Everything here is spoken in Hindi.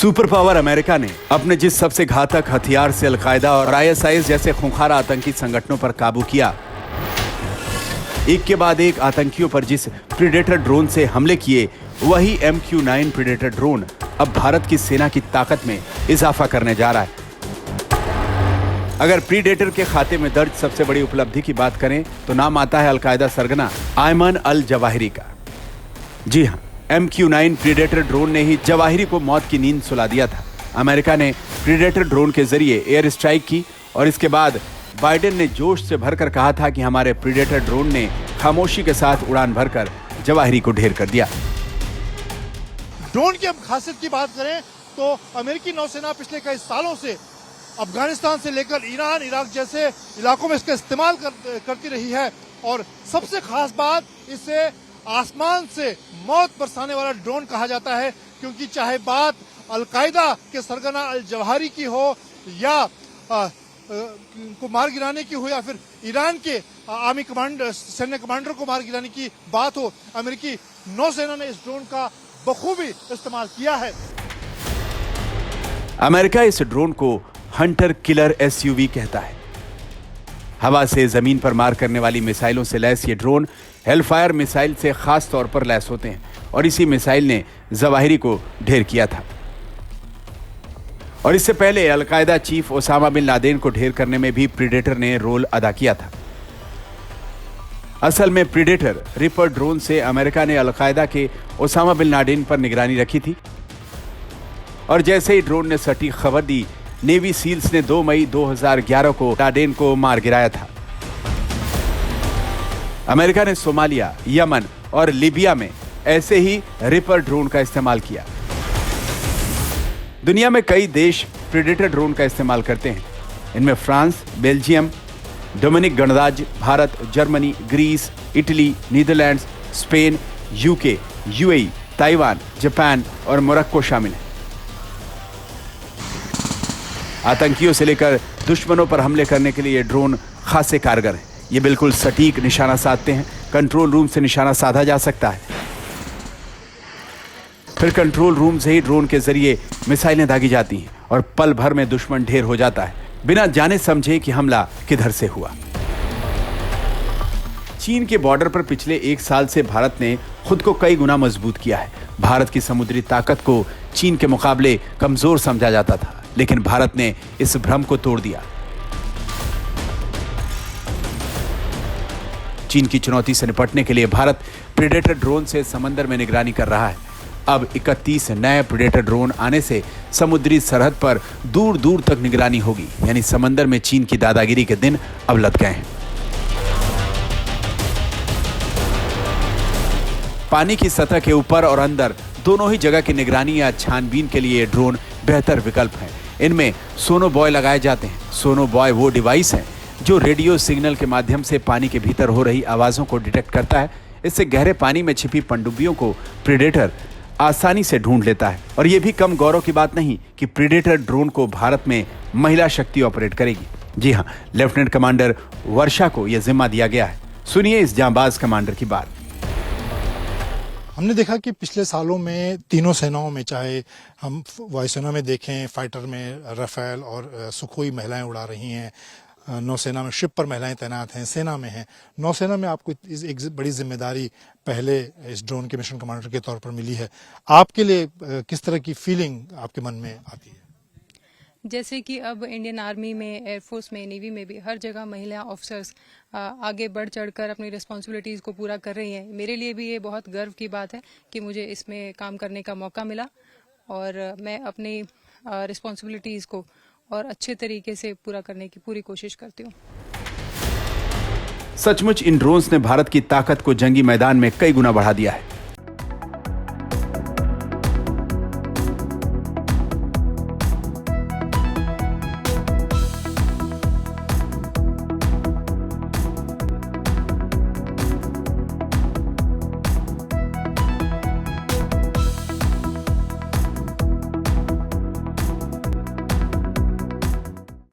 सुपर पावर अमेरिका ने अपने जिस सबसे घातक हथियार से अलकायदा और आईएसआईएस जैसे खूंखार आतंकी संगठनों पर काबू किया, एक के बाद एक आतंकियों पर जिस प्रीडेटर ड्रोन से हमले किए, वही MQ-9 प्रीडेटर ड्रोन अब भारत की सेना की ताकत में इजाफा करने जा रहा है। अगर प्रीडेटर के खाते में दर्ज सबसे बड़ी उपलब्धि की बात करें तो नाम आता है अलकायदा सरगना आयमन अल जवाहिरी का। जी हां, MQ-9 प्रीडेटर ड्रोन ने ही जवाहिरी को मौत की नींद सुला दिया था। अमेरिका ने प्रीडेटर ड्रोन के जरिए एयर स्ट्राइक की और इसके बाद बाइडेन ने जोश से भरकर कहा था कि हमारे प्रीडेटर ड्रोन ने खामोशी के साथ उड़ान भरकर जवाहिरी को ढेर कर दिया। ड्रोन की हम खासियत की बात करें तो अमेरिकी नौसेना पिछले कई सालों से अफगानिस्तान से लेकर ईरान, इराक जैसे इलाकों में इसका इस्तेमाल करती रही है और सबसे खास बात, इसे आसमान से मौत बरसाने वाला ड्रोन कहा जाता है, क्योंकि चाहे बात अलकायदा के सरगना अल जवाहिरी की हो या को मार गिराने की हो या फिर ईरान के आर्मी सैन्य कमांडर को मार गिराने की बात हो, अमेरिकी नौसेना ने इस ड्रोन का बखूबी इस्तेमाल किया है। अमेरिका इस ड्रोन को हंटर किलर SUV कहता है। हवा से जमीन पर मार करने वाली मिसाइलों से लैस ये ड्रोन हेलफायर मिसाइल से खास तौर पर लैस होते हैं और इसी मिसाइल ने जवाहिरी को ढेर किया था। और इससे पहले al Qaeda chief Osama bin Laden को ढेर करने में भी प्रीडेटर ने रोल अदा किया था। असल में प्रीडेटर रिपर ड्रोन से अमेरिका ने अलकायदा के ओसामा बिन लादेन पर निगरानी रखी थी और जैसे ही ड्रोन ने सटीक खबर दी, नेवी सील्स ने 2 मई 2011 को लादेन को मार गिराया था। अमेरिका ने सोमालिया, यमन और लीबिया में ऐसे ही रिपर ड्रोन का इस्तेमाल किया। दुनिया में कई देश प्रीडेटर ड्रोन का इस्तेमाल करते हैं। इनमें फ्रांस, बेल्जियम, डोमिनिक गणराज्य, Bharat, Germany, Greece, Italy, Netherlands, Spain, UK, UAE, Taiwan, Japan और मोरक्को शामिल हैं। आतंकियों से लेकर दुश्मनों पर हमले करने के लिए ये ड्रोन खासे कारगर हैं। ये बिल्कुल सटीक निशाना साधते हैं। कंट्रोल रूम से निशाना साधा जा सकता है, फिर कंट्रोल रूम से ही ड्रोन के जरिए मिसाइलें दागी जाती हैं और पल भर में दुश्मन ढेर हो जाता है, बिना जाने समझे कि हमला किधर से हुआ। चीन के बॉर्डर पर पिछले 1 साल से भारत ने खुद को कई गुना मजबूत किया है। भारत की समुद्री ताकत को चीन के मुकाबले कमजोर समझा जाता था, लेकिन भारत ने इस भ्रम को तोड़ दिया। चीन की चुनौती से निपटने के लिए भारत प्रीडेटर ड्रोन से समंदर में निगरानी कर रहा है। अब 31 नए प्रीडेटर ड्रोन आने से समुद्री सरहद पर दूर दूर तक निगरानी होगी, यानी समंदर में चीन की दादागिरी के दिन अब लद गए हैं। पानी की सतह के ऊपर और अंदर दोनों ही जगह की निगरानी या छानबीन के लिए ड्रोन बेहतर विकल्प है। इनमें सोनो बॉय लगाए जाते हैं। सोनो बॉय वो डिवाइस है जो रेडियो सिग्नल के माध्यम से पानी के भीतर हो रही आवाजों को डिटेक्ट करता है। इससे गहरे पानी में छिपी पनडुब्बियों को प्रीडेटर आसानी से ढूंढ लेता है। और यह भी कम गौरव की बात नहीं कि प्रीडेटर ड्रोन को भारत में महिला शक्ति ऑपरेट करेगी। जी हां, लेफ्टिनेंट कमांडर वर्षा को यह जिम्मा दिया गया है। सुनिए इस जांबाज कमांडर की बात। हमने देखा कि पिछले सालों में तीनों सेनाओं में, चाहे हम वायुसेना में देखें, फाइटर में राफेल और सुखोई महिलाएं उड़ा रही हैं, नौसेना में शिप पर महिलाएं तैनात हैं, सेना में हैं। नौसेना में आपको एक बड़ी जिम्मेदारी पहले इस ड्रोन के मिशन कमांडर के तौर पर मिली है। आपके लिए किस तरह की फीलिंग आपके मन में आती है? जैसे कि अब इंडियन आर्मी में, एयरफोर्स में, नेवी में भी हर जगह महिला ऑफिसर्स आगे बढ़ चढ़कर अपनी रिस्पॉन्सिबिलिटीज़ को पूरा कर रही हैं। मेरे लिए भी ये बहुत गर्व की बात है कि मुझे इसमें काम करने का मौका मिला और मैं अपनी रिस्पॉन्सिबिलिटीज़ को और अच्छे तरीके से पूरा करने की पूरी कोशिश करती हूँ। सचमुच इन ड्रोन्स ने भारत की ताकत को जंगी मैदान में कई गुना बढ़ा दिया है।